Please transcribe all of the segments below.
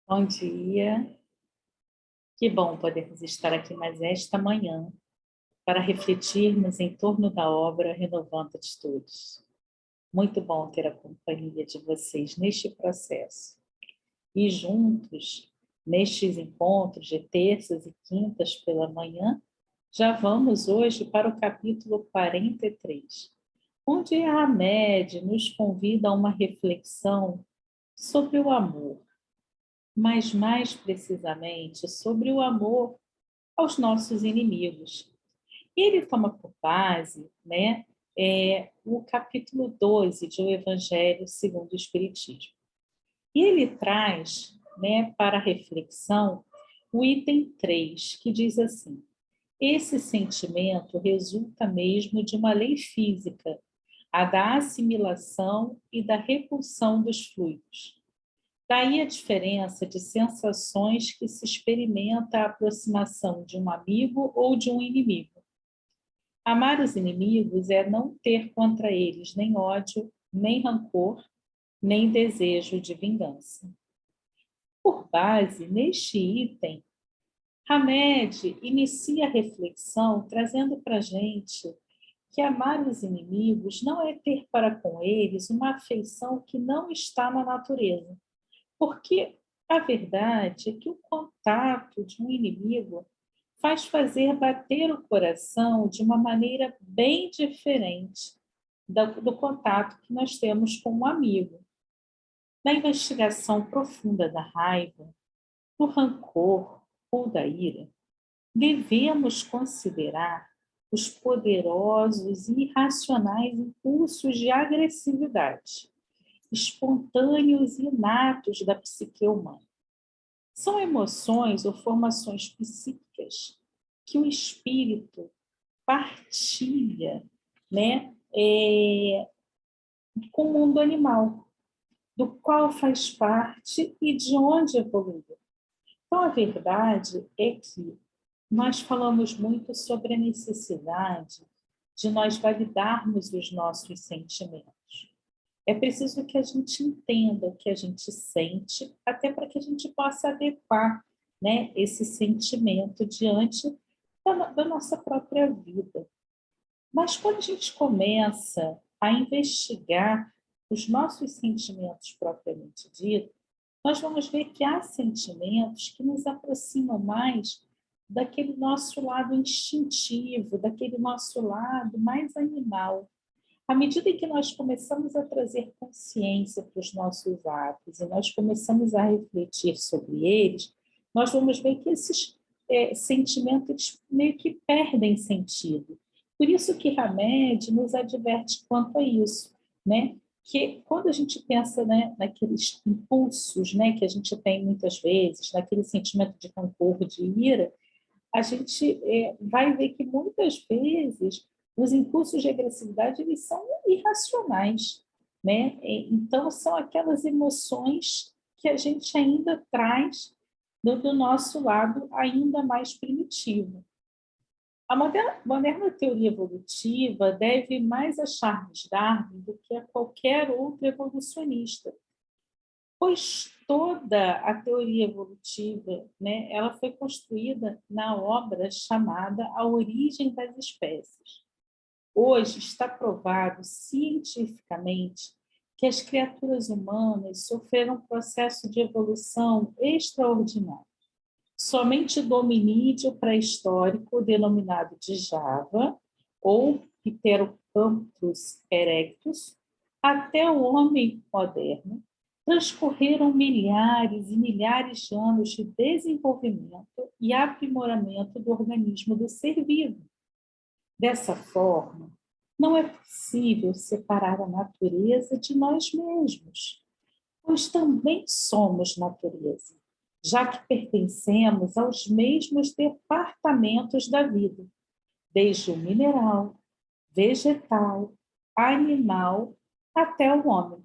Bom dia, que bom podermos estar aqui mais esta manhã para refletirmos em torno da obra Renovando Atitudes. Muito bom ter a companhia de vocês neste processo. E juntos, nestes encontros de terças e quintas pela manhã, já vamos hoje para o capítulo 43, onde a Hamed nos convida a uma reflexão sobre o amor, mas mais precisamente sobre o amor aos nossos inimigos. E ele toma por base, o capítulo 12 de O Evangelho segundo o Espiritismo. E ele traz, para reflexão, o item 3, que diz assim: esse sentimento resulta mesmo de uma lei física, a da assimilação e da repulsão dos fluidos. Daí a diferença de sensações que se experimenta a aproximação de um amigo ou de um inimigo. Amar os inimigos é não ter contra eles nem ódio, nem rancor, nem desejo de vingança. Por base, neste item, Hamed inicia a reflexão trazendo para a gente que amar os inimigos não é ter para com eles uma afeição que não está na natureza. Porque a verdade é que o contato de um inimigo faz fazer bater o coração de uma maneira bem diferente do contato que nós temos com um amigo. Na investigação profunda da raiva, do rancor ou da ira, devemos considerar os poderosos e irracionais impulsos de agressividade, espontâneos e inatos da psique humana. São emoções ou formações psíquicas que o espírito partilha, com o mundo animal, do qual faz parte e de onde evoluiu. Então, a verdade é que nós falamos muito sobre a necessidade de nós validarmos os nossos sentimentos. É preciso que a gente entenda o que a gente sente, até para que a gente possa adequar, esse sentimento diante da nossa própria vida. Mas quando a gente começa a investigar os nossos sentimentos propriamente dito, nós vamos ver que há sentimentos que nos aproximam mais daquele nosso lado instintivo, daquele nosso lado mais animal. À medida em que nós começamos a trazer consciência para os nossos atos e nós começamos a refletir sobre eles, nós vamos ver que esses sentimentos meio que perdem sentido. Por isso que Hamed nos adverte quanto a isso, que quando a gente pensa, naqueles impulsos, que a gente tem muitas vezes, naquele sentimento de rancor, de ira, a gente vai ver que muitas vezes os impulsos de agressividade eles são irracionais, Então são aquelas emoções que a gente ainda traz do nosso lado ainda mais primitivo. A moderna teoria evolutiva deve mais a Charles Darwin do que a qualquer outro evolucionista, pois toda a teoria evolutiva, ela foi construída na obra chamada A Origem das Espécies. Hoje está provado cientificamente que as criaturas humanas sofreram um processo de evolução extraordinário. Somente do hominídeo pré-histórico, denominado de Java, ou Pterocanthus erectus, até o homem moderno, transcorreram milhares e milhares de anos de desenvolvimento e aprimoramento do organismo do ser vivo. Dessa forma, não é possível separar a natureza de nós mesmos, pois também somos natureza, já que pertencemos aos mesmos departamentos da vida, desde o mineral, vegetal, animal até o homem.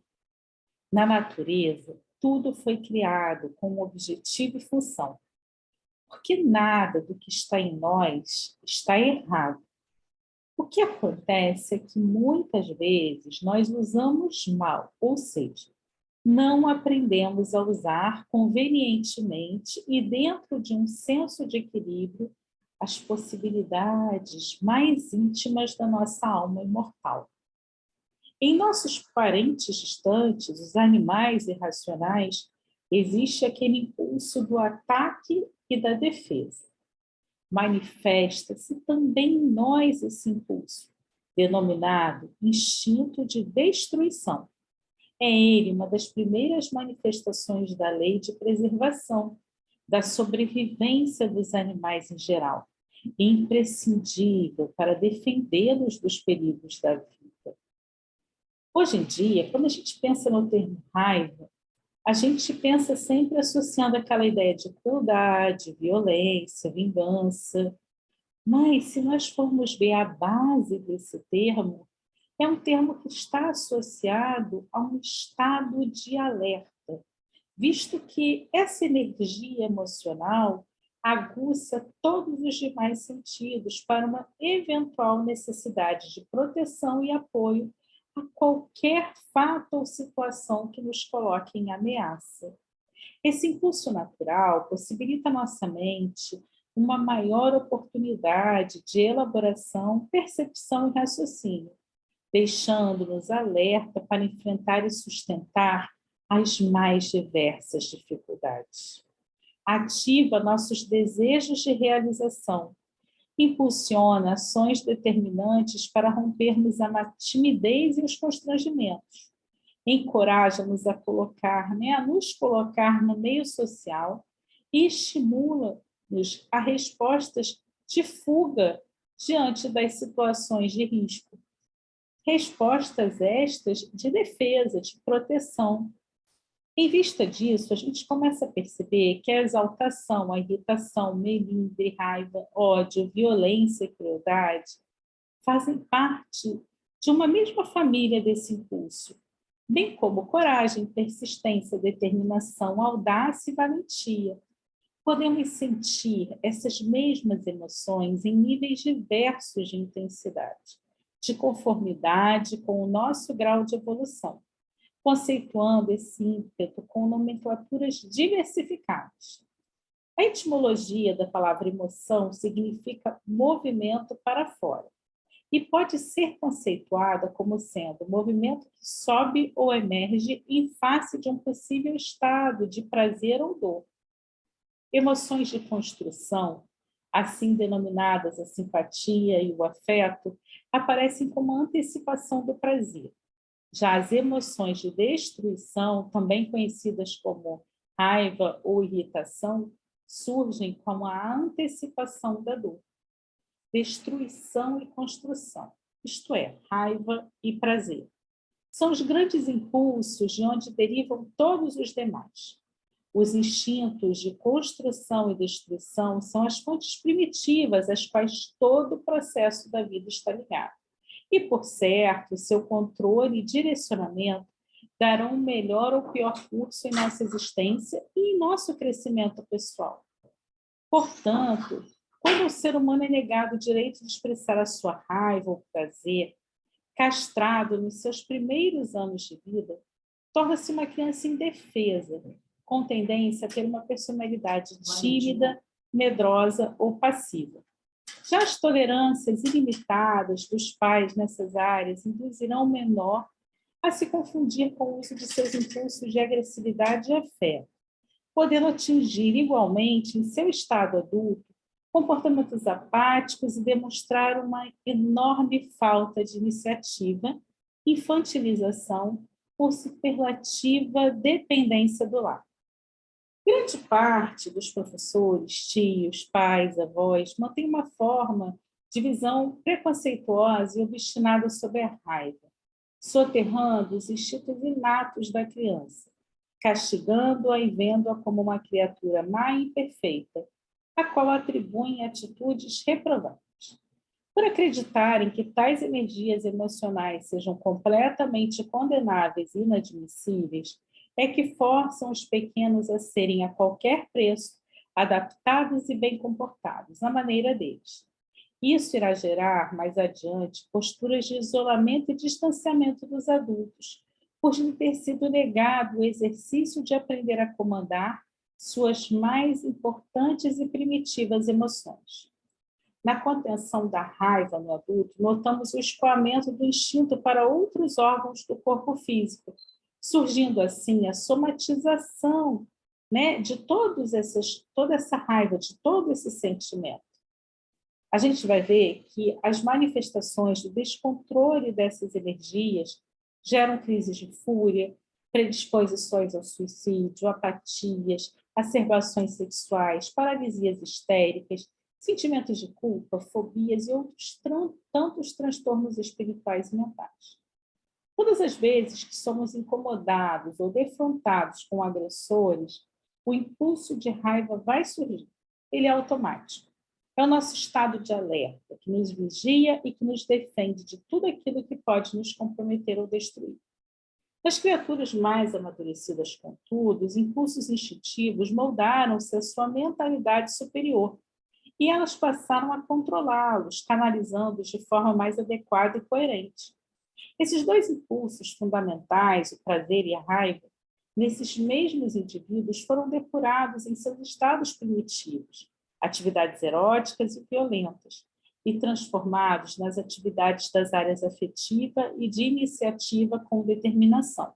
Na natureza, tudo foi criado com um objetivo e função, porque nada do que está em nós está errado. O que acontece é que muitas vezes nós usamos mal, ou seja, não aprendemos a usar convenientemente e dentro de um senso de equilíbrio as possibilidades mais íntimas da nossa alma imortal. Em nossos parentes distantes, os animais irracionais, existe aquele impulso do ataque e da defesa. Manifesta-se também em nós esse impulso, denominado instinto de destruição. É ele uma das primeiras manifestações da lei de preservação, da sobrevivência dos animais em geral, imprescindível para defendê-los dos perigos da vida. Hoje em dia, quando a gente pensa no termo raiva, a gente pensa sempre associando aquela ideia de crueldade, violência, vingança. Mas, se nós formos ver a base desse termo, é um termo que está associado a um estado de alerta, visto que essa energia emocional aguça todos os demais sentidos para uma eventual necessidade de proteção e apoio a qualquer fato ou situação que nos coloque em ameaça. Esse impulso natural possibilita à nossa mente uma maior oportunidade de elaboração, percepção e raciocínio, deixando-nos alerta para enfrentar e sustentar as mais diversas dificuldades. Ativa nossos desejos de realização, impulsiona ações determinantes para rompermos a timidez e os constrangimentos, encoraja-nos a nos colocar no meio social e estimula-nos a respostas de fuga diante das situações de risco. Respostas estas de defesa, de proteção. Em vista disso, a gente começa a perceber que a exaltação, a irritação, melindre, raiva, ódio, violência e crueldade fazem parte de uma mesma família desse impulso, bem como coragem, persistência, determinação, audácia e valentia. Podemos sentir essas mesmas emoções em níveis diversos de intensidade, de conformidade com o nosso grau de evolução, conceituando esse ímpeto com nomenclaturas diversificadas. A etimologia da palavra emoção significa movimento para fora e pode ser conceituada como sendo movimento que sobe ou emerge em face de um possível estado de prazer ou dor. Emoções de construção, assim denominadas a simpatia e o afeto, aparecem como antecipação do prazer. Já as emoções de destruição, também conhecidas como raiva ou irritação, surgem como a antecipação da dor. Destruição e construção, isto é, raiva e prazer. São os grandes impulsos de onde derivam todos os demais. Os instintos de construção e destruição são as fontes primitivas às quais todo o processo da vida está ligado. E, por certo, seu controle e direcionamento darão o melhor ou pior curso em nossa existência e em nosso crescimento pessoal. Portanto, quando o ser humano é negado o direito de expressar a sua raiva ou prazer, castrado nos seus primeiros anos de vida, torna-se uma criança indefesa, com tendência a ter uma personalidade tímida, medrosa ou passiva. Já as tolerâncias ilimitadas dos pais nessas áreas induzirão o menor a se confundir com o uso de seus impulsos de agressividade e afeto, podendo atingir igualmente, em seu estado adulto, comportamentos apáticos e demonstrar uma enorme falta de iniciativa, infantilização por superlativa dependência do lar. Grande parte dos professores, tios, pais, avós, mantém uma forma de visão preconceituosa e obstinada sobre a raiva, soterrando os instintos inatos da criança, castigando-a e vendo-a como uma criatura má e imperfeita, a qual atribuem atitudes reprováveis. Por acreditarem que tais energias emocionais sejam completamente condenáveis e inadmissíveis, é que forçam os pequenos a serem a qualquer preço adaptados e bem comportados, à maneira deles. Isso irá gerar, mais adiante, posturas de isolamento e distanciamento dos adultos, por lhe ter sido negado o exercício de aprender a comandar suas mais importantes e primitivas emoções. Na contenção da raiva no adulto, notamos o escoamento do instinto para outros órgãos do corpo físico, surgindo assim a somatização, né, de toda essa raiva, de todo esse sentimento. A gente vai ver que as manifestações do descontrole dessas energias geram crises de fúria, predisposições ao suicídio, apatias, acerbações sexuais, paralisias histéricas, sentimentos de culpa, fobias e outros tantos transtornos espirituais e mentais. Todas as vezes que somos incomodados ou defrontados com agressores, o impulso de raiva vai surgir. Ele é automático. É o nosso estado de alerta, que nos vigia e que nos defende de tudo aquilo que pode nos comprometer ou destruir. Nas criaturas mais amadurecidas, contudo, os impulsos instintivos moldaram-se à sua mentalidade superior, e elas passaram a controlá-los, canalizando-os de forma mais adequada e coerente. Esses dois impulsos fundamentais, o prazer e a raiva, nesses mesmos indivíduos foram depurados em seus estados primitivos, atividades eróticas e violentas, e transformados nas atividades das áreas afetiva e de iniciativa com determinação.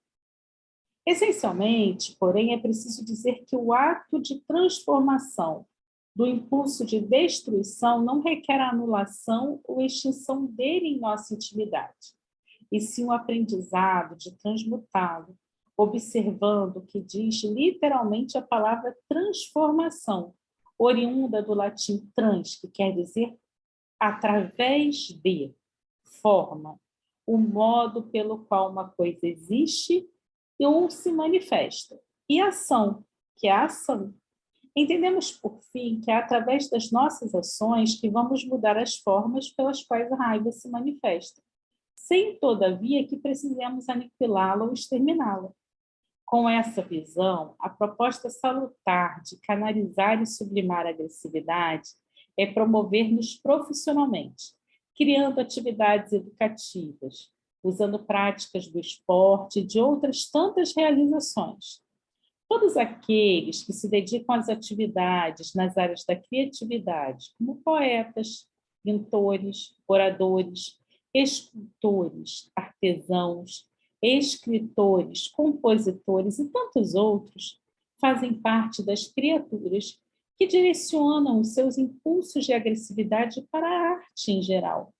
Essencialmente, porém, é preciso dizer que o ato de transformação do impulso de destruição não requer a anulação ou extinção dele em nossa intimidade, e sim o aprendizado de transmutá-lo, observando o que diz literalmente a palavra transformação, oriunda do latim trans, que quer dizer através de, forma, o modo pelo qual uma coisa existe ou se manifesta, e ação, que é a ação. Entendemos, por fim, que é através das nossas ações que vamos mudar as formas pelas quais a raiva se manifesta, sem, todavia, que precisemos aniquilá-la ou exterminá-la. Com essa visão, a proposta salutar de canalizar e sublimar a agressividade é promover-nos profissionalmente, criando atividades educativas, usando práticas do esporte e de outras tantas realizações. Todos aqueles que se dedicam às atividades nas áreas da criatividade, como poetas, pintores, oradores, escultores, artesãos, escritores, compositores e tantos outros, fazem parte das criaturas que direcionam os seus impulsos de agressividade para a arte em geral,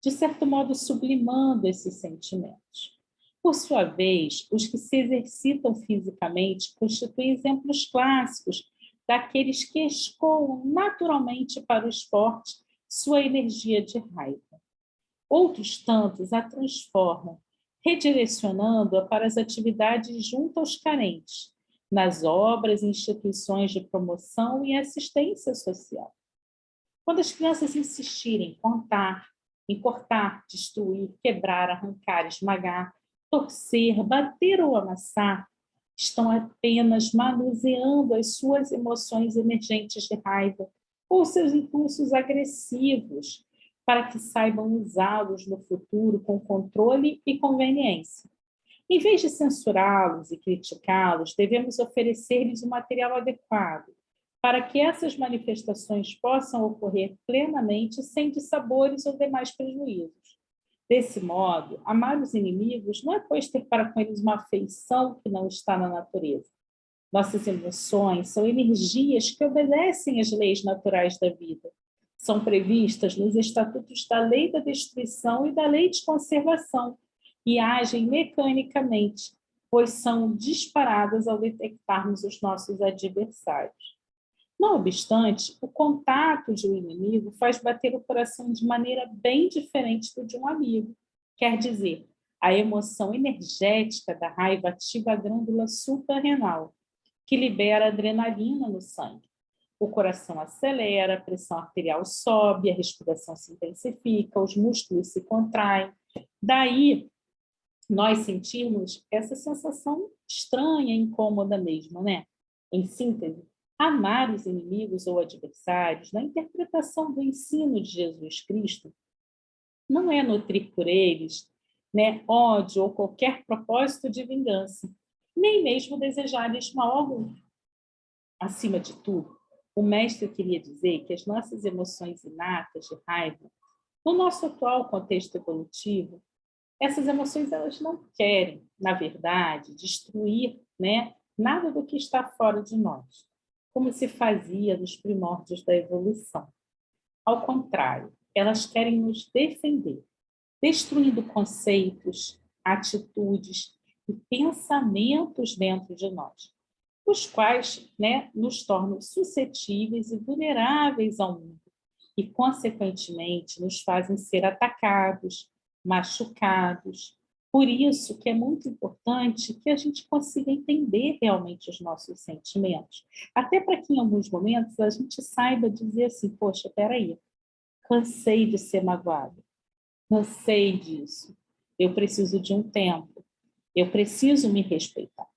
de certo modo sublimando esses sentimentos. Por sua vez, os que se exercitam fisicamente constituem exemplos clássicos daqueles que escoam naturalmente para o esporte sua energia de raiva. Outros tantos a transformam, redirecionando-a para as atividades junto aos carentes, nas obras e instituições de promoção e assistência social. Quando as crianças insistirem em cortar, destruir, quebrar, arrancar, esmagar, torcer, bater ou amassar, estão apenas manuseando as suas emoções emergentes de raiva ou seus impulsos agressivos, para que saibam usá-los no futuro com controle e conveniência. Em vez de censurá-los e criticá-los, devemos oferecer-lhes o material adequado para que essas manifestações possam ocorrer plenamente sem dissabores ou demais prejuízos. Desse modo, amar os inimigos não é, pois, ter para com eles uma afeição que não está na natureza. Nossas emoções são energias que obedecem às leis naturais da vida. São previstas nos estatutos da lei da destruição e da lei de conservação e agem mecanicamente, pois são disparadas ao detectarmos os nossos adversários. Não obstante, o contato de um inimigo faz bater o coração de maneira bem diferente do de um amigo. Quer dizer, a emoção energética da raiva ativa a glândula suprarrenal, que libera adrenalina no sangue. O coração acelera, a pressão arterial sobe, a respiração se intensifica, os músculos se contraem. Daí, nós sentimos essa sensação estranha, incômoda mesmo, né? Em síntese, amar os inimigos ou adversários, na interpretação do ensino de Jesus Cristo, não é nutrir por eles né, ódio ou qualquer propósito de vingança, nem mesmo desejar-lhes mal algum. Acima de tudo, o mestre queria dizer que as nossas emoções inatas de raiva, no nosso atual contexto evolutivo, essas emoções elas não querem, na verdade, destruir, né, nada do que está fora de nós, como se fazia nos primórdios da evolução. Ao contrário, elas querem nos defender, destruindo conceitos, atitudes e pensamentos dentro de nós, os quais, né, nos tornam suscetíveis e vulneráveis ao mundo e, consequentemente, nos fazem ser atacados, machucados. Por isso que é muito importante que a gente consiga entender realmente os nossos sentimentos, até para que em alguns momentos a gente saiba dizer assim, poxa, espera aí, cansei de ser magoado, cansei disso, eu preciso de um tempo, eu preciso me respeitar.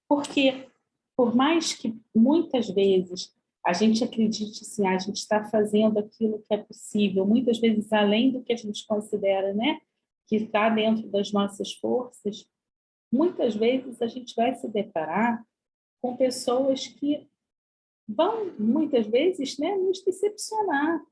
Porque, por mais que muitas vezes a gente acredite assim, a gente está fazendo aquilo que é possível, muitas vezes além do que a gente considera, né, que está dentro das nossas forças, muitas vezes a gente vai se deparar com pessoas que vão, muitas vezes, né, nos decepcionar,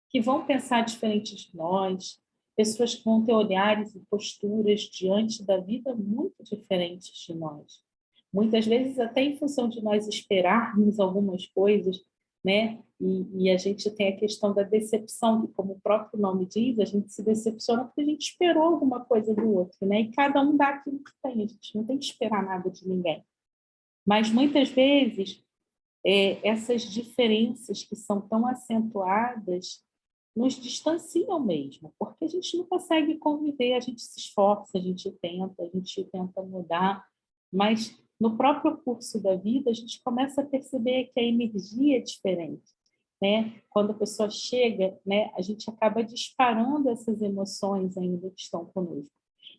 que vão pensar diferente de nós, pessoas que vão ter olhares e posturas diante da vida muito diferentes de nós. Muitas vezes até em função de nós esperarmos algumas coisas, né? E a gente tem a questão da decepção, que como o próprio nome diz, a gente se decepciona porque a gente esperou alguma coisa do outro, né? E cada um dá aquilo que tem, a gente não tem que esperar nada de ninguém. Mas muitas vezes essas diferenças que são tão acentuadas nos distanciam mesmo, porque a gente não consegue conviver, a gente se esforça, a gente tenta mudar, mas no próprio curso da vida a gente começa a perceber que a energia é diferente, né? Quando a pessoa chega, né, a gente acaba disparando essas emoções ainda que estão conosco.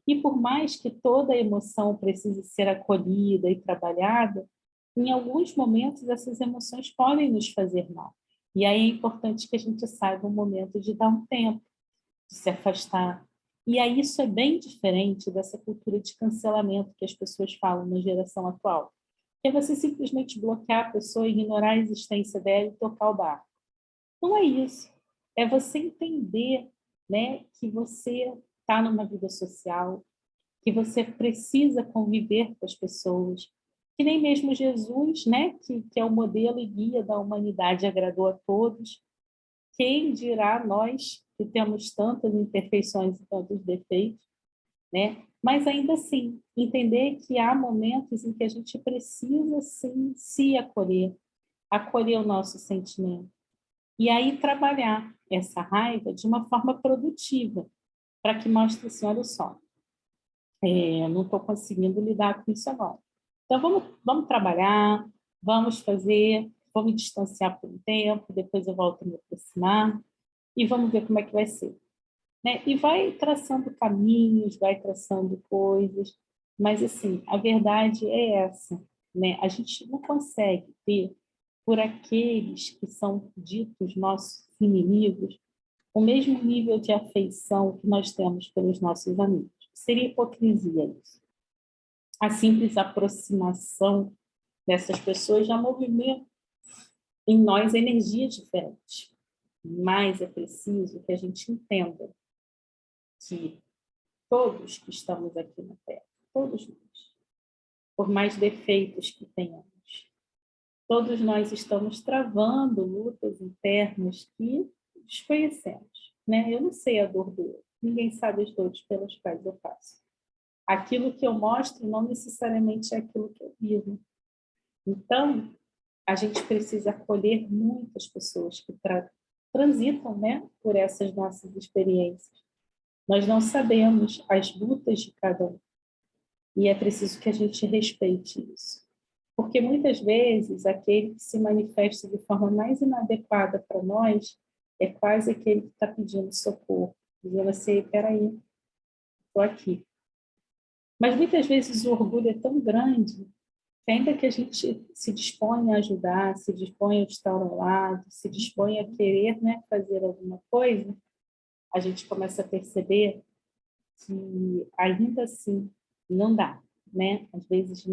E por mais que toda emoção precise ser acolhida e trabalhada, em alguns momentos essas emoções podem nos fazer mal. E aí é importante que a gente saiba o momento de dar um tempo, de se afastar. E aí isso é bem diferente dessa cultura de cancelamento que as pessoas falam na geração atual. Que é você simplesmente bloquear a pessoa, ignorar a existência dela e tocar o barco. Não é isso. É você entender, né, que você está numa vida social, que você precisa conviver com as pessoas, que nem mesmo Jesus, né, que é o modelo e guia da humanidade, agradou a todos. Quem dirá nós que temos tantas imperfeições e tantos defeitos, né? Mas ainda assim, entender que há momentos em que a gente precisa sim se acolher, acolher o nosso sentimento. E aí trabalhar essa raiva de uma forma produtiva, para que mostre assim, olha só, eu não estou conseguindo lidar com isso agora. Então, vamos trabalhar, vamos fazer, vou me distanciar por um tempo, depois eu volto a me aproximar e vamos ver como é que vai ser. Né? E vai traçando caminhos, vai traçando coisas, mas, assim, a verdade é essa, né? A gente não consegue ter, por aqueles que são ditos nossos inimigos, o mesmo nível de afeição que nós temos pelos nossos amigos. Seria hipocrisia isso. A simples aproximação dessas pessoas já movimenta em nós energia diferente. Mas é preciso que a gente entenda que todos que estamos aqui na Terra, todos nós, por mais defeitos que tenhamos, todos nós estamos travando lutas internas que desconhecemos, né? Eu não sei a dor do outro, ninguém sabe as dores pelas quais eu passo. Aquilo que eu mostro não necessariamente é aquilo que eu vivo. Então, a gente precisa acolher muitas pessoas que transitam, né, por essas nossas experiências. Nós não sabemos as lutas de cada um. E é preciso que a gente respeite isso. Porque muitas vezes aquele que se manifesta de forma mais inadequada para nós é quase aquele que está pedindo socorro, dizendo assim, espera aí, estou aqui. Mas muitas vezes o orgulho é tão grande que ainda que a gente se disponha a ajudar, se disponha a estar ao lado, se disponha a querer, né, fazer alguma coisa, a gente começa a perceber que ainda assim não dá, né? Às vezes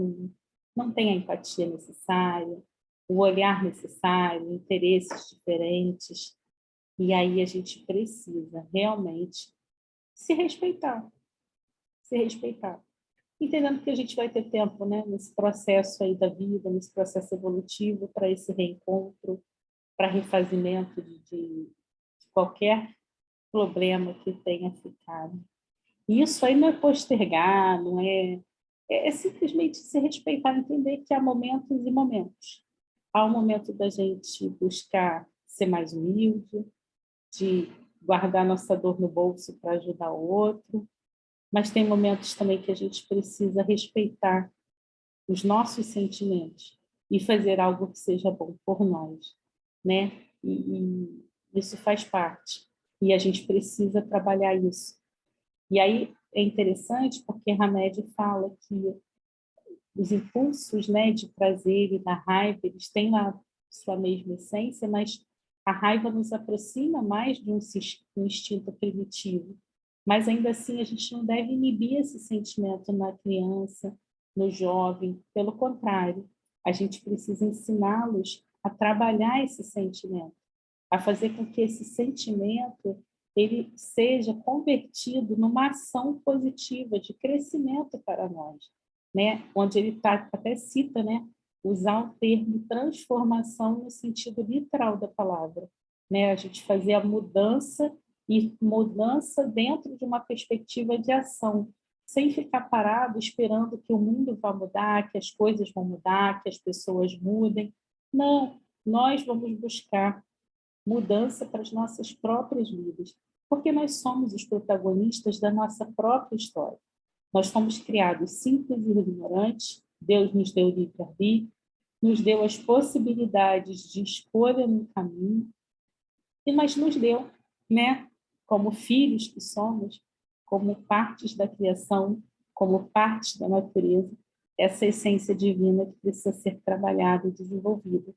não tem a empatia necessária, o olhar necessário, interesses diferentes, e aí a gente precisa realmente se respeitar, se respeitar. Entendendo que a gente vai ter tempo, né, nesse processo aí da vida, nesse processo evolutivo, para esse reencontro, para refazimento de qualquer problema que tenha ficado. E isso aí não é postergar, não é... É simplesmente se respeitar, entender que há momentos e momentos. Há um momento da gente buscar ser mais humilde, de guardar nossa dor no bolso para ajudar o outro, mas tem momentos também que a gente precisa respeitar os nossos sentimentos e fazer algo que seja bom por nós, né? E isso faz parte. E a gente precisa trabalhar isso. E aí é interessante porque Hamed fala que os impulsos, né, de prazer e da raiva, eles têm lá sua mesma essência, mas a raiva nos aproxima mais de um instinto primitivo. Mas ainda assim a gente não deve inibir esse sentimento na criança, no jovem. Pelo contrário, a gente precisa ensiná-los a trabalhar esse sentimento, a fazer com que esse sentimento ele seja convertido numa ação positiva de crescimento para nós, né? Onde ele até cita, né? Usar o termo transformação no sentido literal da palavra, né? A gente fazer a mudança e mudança dentro de uma perspectiva de ação, sem ficar parado esperando que o mundo vá mudar, que as coisas vão mudar, que as pessoas mudem. Não, nós vamos buscar mudança para as nossas próprias vidas, porque nós somos os protagonistas da nossa própria história. Nós fomos criados simples e ignorantes, Deus nos deu livre-arbítrio, nos deu as possibilidades de escolha no caminho, mas nos deu, né, como filhos que somos, como partes da criação, como partes da natureza, essa essência divina que precisa ser trabalhada e desenvolvida.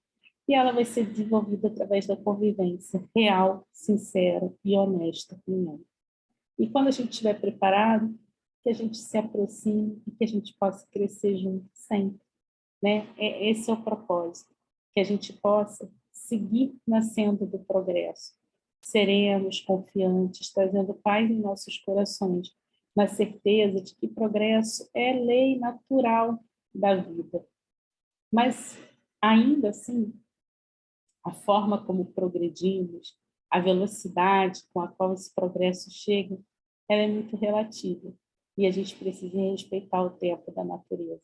E ela vai ser desenvolvida através da convivência real, sincera e honesta com o mundo. E quando a gente estiver preparado, que a gente se aproxime e que a gente possa crescer junto sempre, né? Esse é o propósito, que a gente possa seguir nascendo do progresso, serenos, confiantes, trazendo paz em nossos corações, na certeza de que progresso é lei natural da vida. Mas, ainda assim, a forma como progredimos, a velocidade com a qual esse progresso chega, ela é muito relativa. E a gente precisa respeitar o tempo da natureza,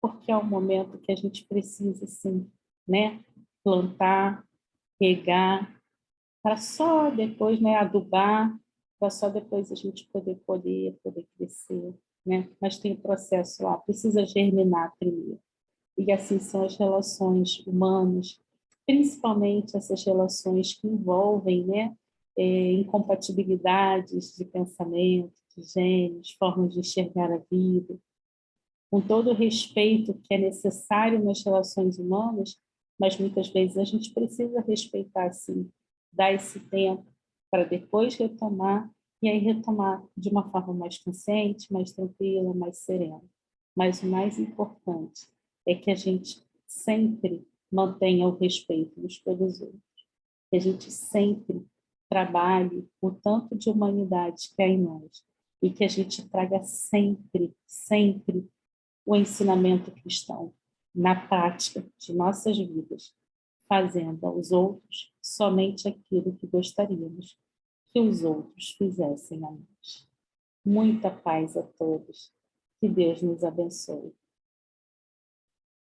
porque é um momento que a gente precisa, sim, né, plantar, regar, para só depois, né, adubar, para só depois a gente poder colher, poder crescer, né? Mas tem o processo lá, precisa germinar primeiro. E assim são as relações humanas, principalmente essas relações que envolvem, né, incompatibilidades de pensamento, de gênios, formas de enxergar a vida, com todo o respeito que é necessário nas relações humanas, mas muitas vezes a gente precisa respeitar, sim, dar esse tempo para depois retomar, e aí retomar de uma forma mais consciente, mais tranquila, mais serena. Mas o mais importante é que a gente sempre mantenha o respeito uns pelos outros, que a gente sempre trabalhe o tanto de humanidade que há em nós, e que a gente traga sempre, sempre o ensinamento cristão na prática de nossas vidas, fazendo aos outros somente aquilo que gostaríamos que os outros fizessem a nós. Muita paz a todos. Que Deus nos abençoe.